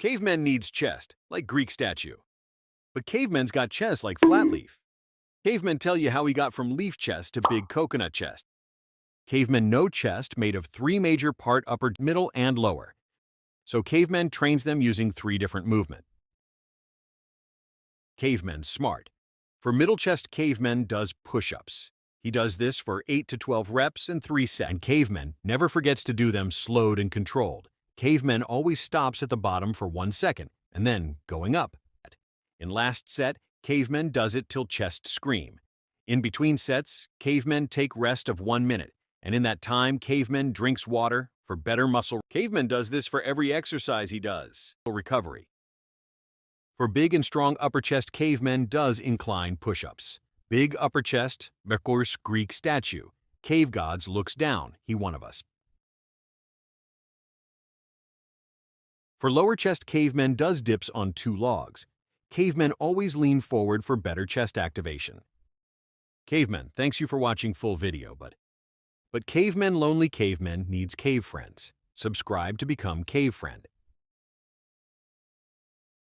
Cavemen needs chest, like Greek statue. But cavemen's got chest like flat leaf. Cavemen tell you how he got from leaf chest to big coconut chest. Cavemen know chest made of three major part upper, middle, and lower. So cavemen trains them using three different movement. Cavemen smart. For middle chest, cavemen does push-ups. He does this for 8 to 12 reps and 3 sets. And cavemen never forgets to do them slowed and controlled. Cavemen always stops at the bottom for 1 second, and then going up. In last set, cavemen does it till chest scream. In between sets, cavemen take rest of 1 minute, and in that time, cavemen drinks water for better muscle. Cavemen does this for every exercise he does. Recovery. For big and strong upper chest, cavemen does incline push-ups. Big upper chest, Mercur's Greek statue. Cave gods looks down, he one of us. For lower chest, cavemen does dips on 2 logs. Cavemen always lean forward for better chest activation. Cavemen, thanks you for watching full video, but cavemen lonely cavemen needs cave friends. Subscribe to become cave friend.